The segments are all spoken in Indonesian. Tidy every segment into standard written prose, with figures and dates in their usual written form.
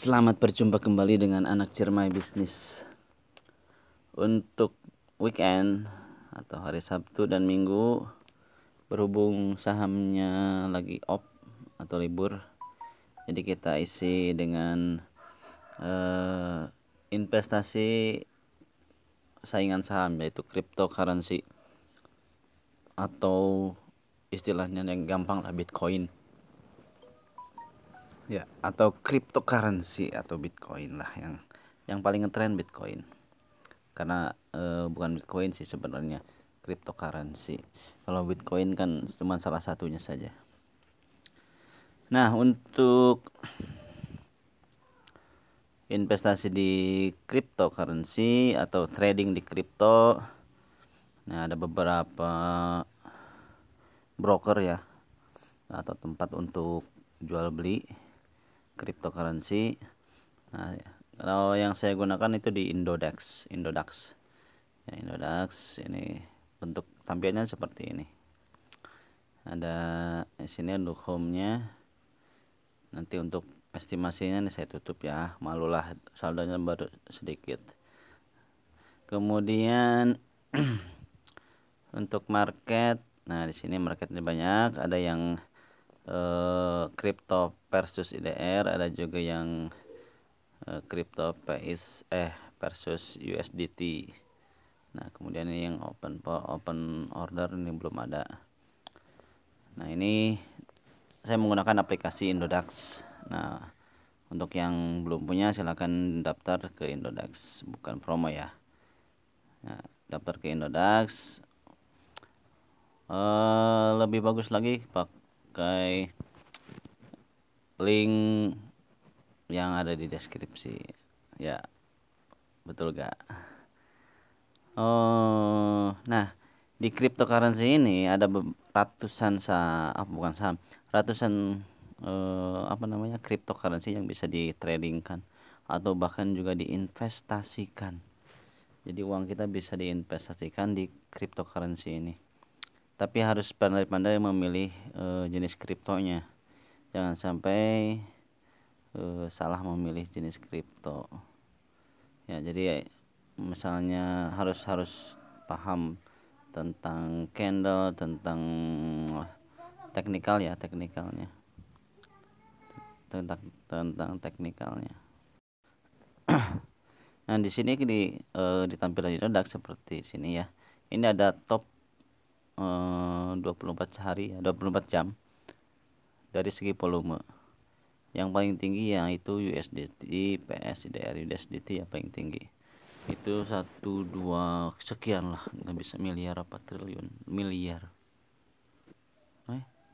Selamat berjumpa kembali dengan anak Cermai Bisnis. Untuk weekend atau hari Sabtu dan Minggu, berhubung sahamnya lagi off atau libur, jadi kita isi dengan investasi saingan saham, yaitu cryptocurrency atau istilahnya yang gampang lah Bitcoin ya, atau cryptocurrency atau Bitcoin lah, yang paling ngetren Bitcoin karena bukan Bitcoin sih sebenarnya, cryptocurrency. Kalau Bitcoin kan cuma salah satunya saja. Nah, untuk investasi di cryptocurrency atau trading di kripto, nah ada beberapa broker ya atau tempat untuk jual beli cryptocurrency. Nah, kalau yang saya gunakan itu di Indodax ya, Indodax ini bentuk tampilannya seperti ini. Ada di sini untuk home-nya. Nanti untuk estimasinya nih saya tutup ya, malulah saldonya baru sedikit. Kemudian untuk market, nah di sini marketnya banyak, ada yang crypto versus IDR, ada juga yang crypto versus USDT. Nah, kemudian ini yang open order ini belum ada. Nah, ini saya menggunakan aplikasi Indodax. Nah, untuk yang belum punya silakan daftar ke Indodax, bukan promo ya. Nah, daftar ke Indodax. Lebih bagus lagi pakai link yang ada di deskripsi ya, betul gak? Nah, di cryptocurrency ini ada ratusan cryptocurrency yang bisa di tradingkan atau bahkan juga diinvestasikan. Jadi uang kita bisa diinvestasikan di cryptocurrency ini, tapi harus pandai-pandai memilih jenis kriptonya. Jangan sampai salah memilih jenis kripto ya. Jadi misalnya harus paham tentang candle, tentang teknikalnya tentang teknikalnya. Nah, di sini di tampilan Indodax seperti sini ya. Ini ada top 24 jam dari segi volume. Yang paling tinggi yaitu USDT, PSIDR USDT ya paling tinggi. Itu 1,2 sekian lah, nggak bisa miliar apa triliun,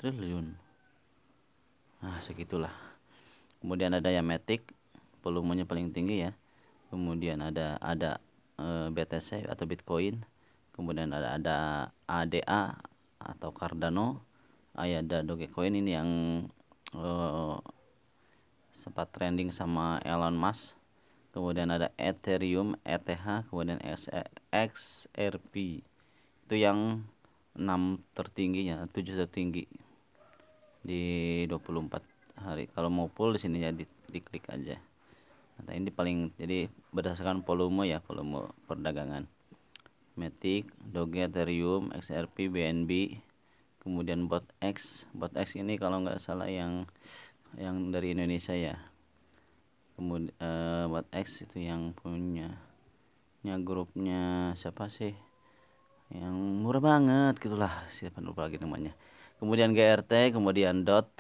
triliun. Nah, segitulah. Kemudian ada yang Matic, volumenya paling tinggi ya. Kemudian ada BTC atau Bitcoin. Kemudian ada ADA atau Cardano, ada Dogecoin ini yang sempat trending sama Elon Musk. Kemudian ada Ethereum, ETH, kemudian XRP. Itu yang 6 tertingginya, 7 tertinggi di 24 hari. Kalau mau full di sini ya diklik aja. Nah, ini paling, jadi berdasarkan volume ya, volume perdagangan. Matic, Doge, Ethereum, XRP, BNB, kemudian BotX ini kalau nggak salah yang dari Indonesia ya. Kemudian BotX itu yang punya grupnya siapa sih, yang murah banget gitulah, siapa lupa lagi namanya. Kemudian GRT, kemudian DOT,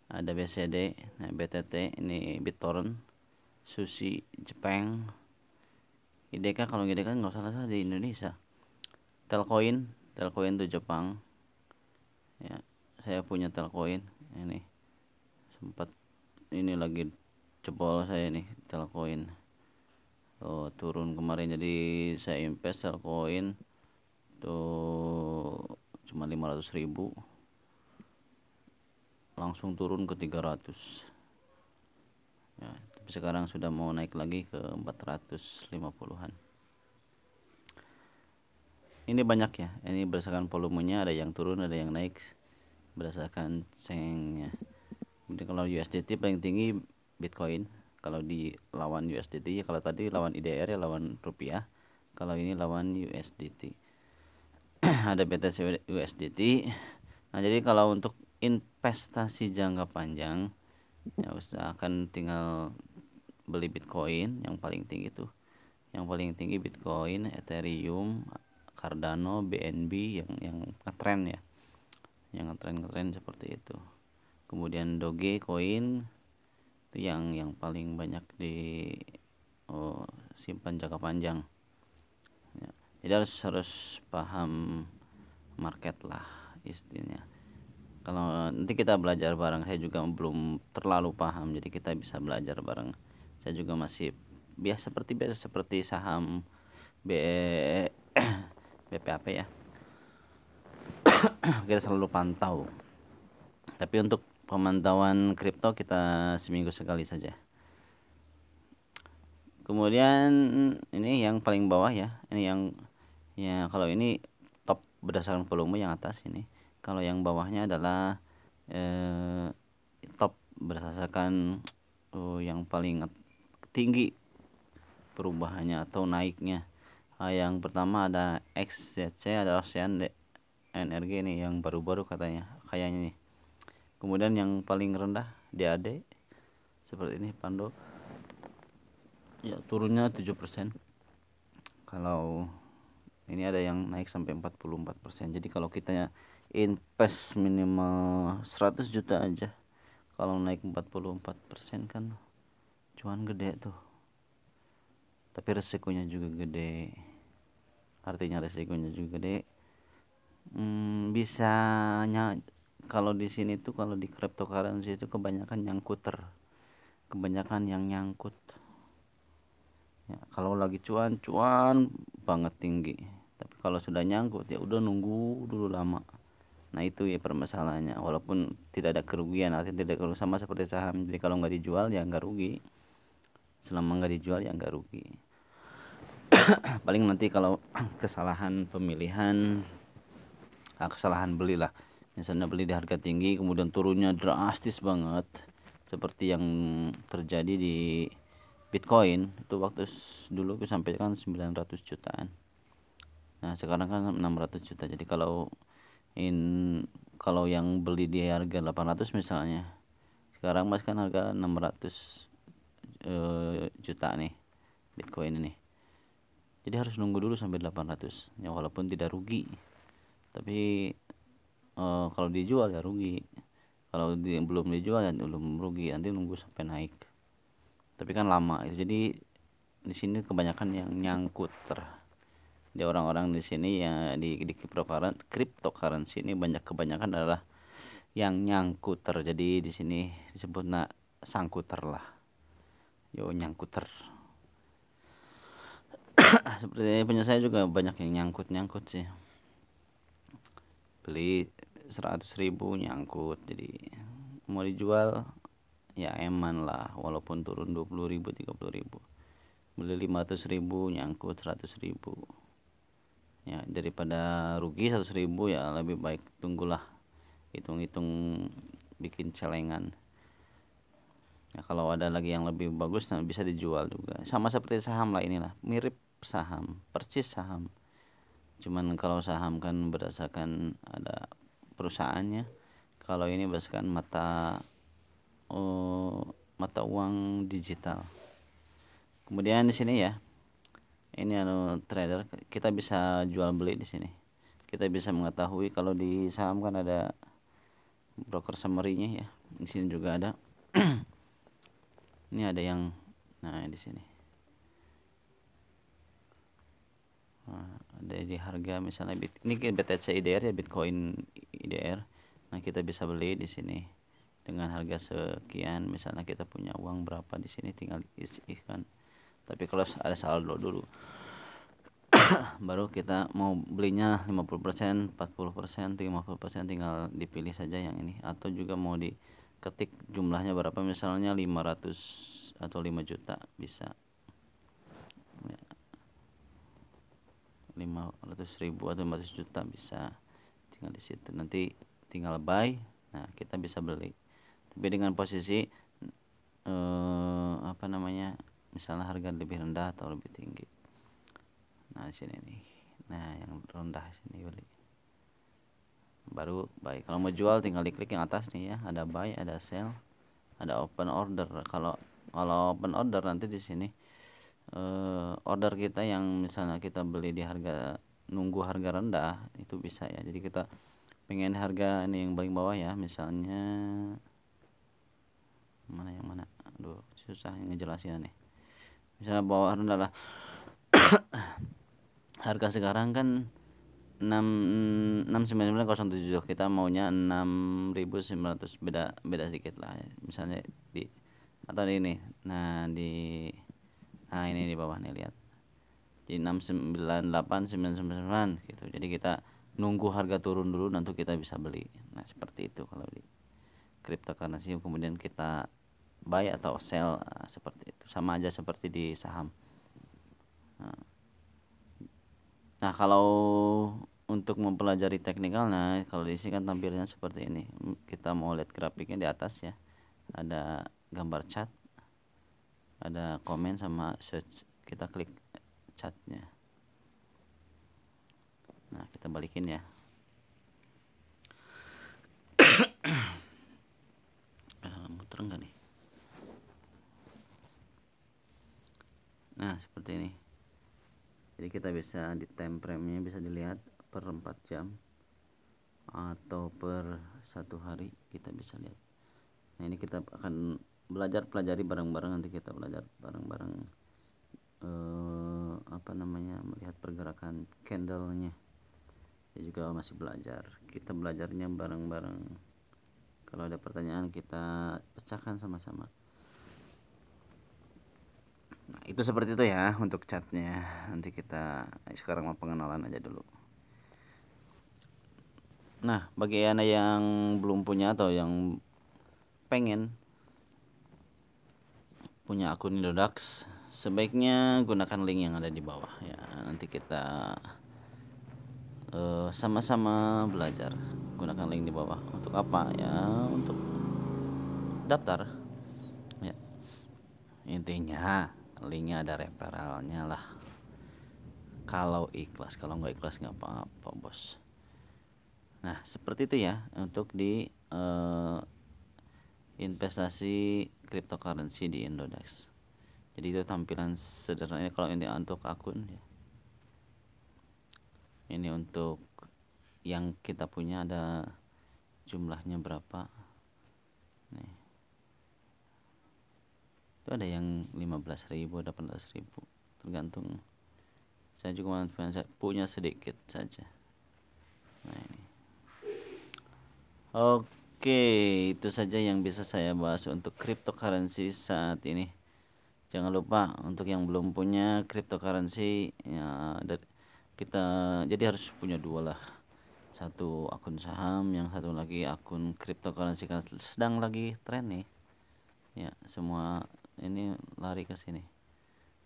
ada BCD, nah BTT ini BitTorrent, Sushi Jepang, IDK. Kalau IDK nggak salah di Indonesia. Telcoin itu Jepang ya. Saya punya Telcoin ini, sempat ini lagi jebol saya nih Telcoin, turun kemarin, jadi saya invest Telcoin tuh cuma 500.000, langsung turun ke 300 ya, tapi sekarang sudah mau naik lagi ke 450-an. Ini banyak ya, ini berdasarkan volumenya, ada yang turun ada yang naik berdasarkan cengnya. Kemudian kalau USDT paling tinggi Bitcoin kalau di lawan USDT ya. Kalau tadi lawan IDR ya lawan rupiah, kalau ini lawan USDT. Ada BTC USDT. Nah jadi kalau untuk investasi jangka panjang ya usahakan tinggal beli Bitcoin yang paling tinggi tuh, yang paling tinggi Bitcoin, Ethereum, Cardano, BNB yang ngetren ya, yang ngetren seperti itu. Kemudian Dogecoin itu yang paling banyak di simpan jangka panjang ya. Jadi harus paham market lah istilahnya. Kalau nanti kita belajar bareng, saya juga belum terlalu paham, jadi kita bisa belajar bareng. Saya juga masih seperti biasa, seperti saham BPAP ya. Kita selalu pantau. Tapi untuk pemantauan kripto kita seminggu sekali saja. Kemudian ini yang paling bawah ya. Ini yang ya, kalau ini top berdasarkan volume yang atas ini. Kalau yang bawahnya adalah top berdasarkan yang paling tinggi perubahannya atau naiknya. Yang pertama ada XCC, ada Ocean Energy nih yang baru-baru kayaknya nih. Kemudian yang paling rendah DAD seperti ini Pando ya, turunnya 7%. Kalau ini ada yang naik sampai 44%. Jadi kalau kita invest minimal 100 juta aja, kalau naik 44% kan cuan gede tuh. Tapi resikonya juga gede. Artinya resikonya juga gede. Bisanya kalau di sini tuh, kalau di cryptocurrency itu kebanyakan yang nyangkut ya. Kalau lagi cuan banget tinggi, tapi kalau sudah nyangkut ya udah nunggu dulu lama. Nah itu ya permasalahannya. Walaupun tidak ada kerugian, artinya tidak kerugian, sama seperti saham. Jadi kalau nggak dijual ya nggak rugi, selama nggak dijual ya nggak rugi. Paling nanti kalau kesalahan pemilihan, kesalahan beli lah, misalnya beli di harga tinggi kemudian turunnya drastis banget seperti yang terjadi di Bitcoin itu waktu dulu sampai kan 900 jutaan. Nah sekarang kan 600 juta. Jadi kalau yang beli di harga 800 misalnya, sekarang mas kan harga 600 juta nih Bitcoin ini. Jadi harus nunggu dulu sampai 800 ya, walaupun tidak rugi, tapi kalau dijual ya rugi. Kalau belum dijual ya belum rugi, nanti nunggu sampai naik. Tapi kan lama itu. Jadi di sini kebanyakan yang nyangkut di orang-orang di sini ya, di cryptocurrency ini kebanyakan adalah yang nyangkuter. Jadi di sini disebut sangkuter lah. Yo nyangkuter. Seperti punya saya juga banyak yang nyangkut sih. Beli 100.000 nyangkut, jadi mau dijual ya eman lah, walaupun turun 20.000 30.000. Beli 500.000 nyangkut 100.000 ya, daripada rugi 100.000 ya lebih baik tunggulah, hitung-hitung bikin celengan ya. Kalau ada lagi yang lebih bagus nah bisa dijual juga, sama seperti saham lah, inilah mirip saham, persis saham. Cuman kalau saham kan berdasarkan ada perusahaannya, kalau ini berdasarkan mata uang digital. Kemudian di sini ya, ini trader, kita bisa jual beli di sini. Kita bisa mengetahui, kalau di saham kan ada broker summary-nya ya. Di sini juga ada. Ini ada yang di sini. Ada di harga misalnya ini BTC IDR ya, Bitcoin IDR. Nah, kita bisa beli di sini dengan harga sekian. Misalnya kita punya uang berapa di sini, tinggal isikan. Tapi kalau ada saldo dulu baru kita mau belinya 50%, 40%, 50%, tinggal dipilih saja yang ini. Atau juga mau diketik jumlahnya berapa, misalnya 500 atau 5 juta bisa ya. 500.000 atau 500 juta bisa, tinggal di situ nanti tinggal buy. Nah kita bisa beli, tapi dengan posisi namanya, misalnya harga lebih rendah atau lebih tinggi. Nah sini nih, nah yang rendah sini beli, baru buy. Kalau mau jual tinggal diklik yang atas nih ya, ada buy, ada sell, ada open order. Kalau open order nanti di sini order kita yang misalnya kita beli di harga, nunggu harga rendah itu bisa ya. Jadi kita pengen harga ini yang paling bawah ya, misalnya mana yang mana, aduh susah ngejelasin nih. Misalnya bawah rendah lah, harga sekarang kan 69907, kita maunya 6900, beda sedikit lah ya. Misalnya di atau di ini, nah ini di bawah nih, lihat di 698.999 gitu. Jadi kita nunggu harga turun dulu, nanti kita bisa beli. Nah seperti itu kalau di cryptocurrency. Kemudian kita buy atau sell, seperti itu, sama aja seperti di saham. Nah kalau untuk mempelajari teknikal, nah kalau di sini kan tampilnya seperti ini. Kita mau lihat grafiknya di atas ya, ada gambar chart, ada komen sama search. Kita klik chartnya. Nah kita balikin ya. Muter enggak nih? Nah seperti ini. Jadi kita bisa di time frame-nya bisa dilihat per 4 jam atau per 1 hari, kita bisa lihat. Nah ini kita akan pelajari bareng-bareng, nanti kita belajar bareng-bareng melihat pergerakan candlenya. Saya juga masih belajar, kita belajarnya bareng-bareng. Kalau ada pertanyaan kita pecahkan sama-sama. Nah itu seperti itu ya untuk chatnya. Nanti kita sekarang mau pengenalan aja dulu. Nah bagi anda yang belum punya atau yang pengen punya akun Indodax, sebaiknya gunakan link yang ada di bawah ya. Nanti kita sama-sama belajar. Gunakan link di bawah. Untuk apa ya? Untuk daftar ya. Intinya linknya ada referralnya lah. Kalau ikhlas, kalau nggak ikhlas nggak apa-apa bos. Nah seperti itu ya untuk di investasi cryptocurrency di Indodax. Jadi itu tampilan sederhananya kalau ini untuk akun ya. Ini untuk yang kita punya, ada jumlahnya berapa nih. Itu ada yang 15.000, 18.000, tergantung. Saya juga punya sedikit saja. Nah ini. Oke, itu saja yang bisa saya bahas untuk cryptocurrency saat ini. Jangan lupa untuk yang belum punya cryptocurrency ya, kita jadi harus punya dua lah. Satu akun saham, yang satu lagi akun cryptocurrency, karena sedang lagi tren nih. Ya, semua ini lari ke sini.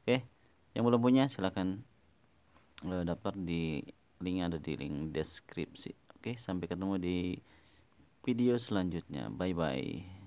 Oke, yang belum punya silakan daftar di link, ada di link deskripsi. Oke, sampai ketemu di video selanjutnya. Bye bye.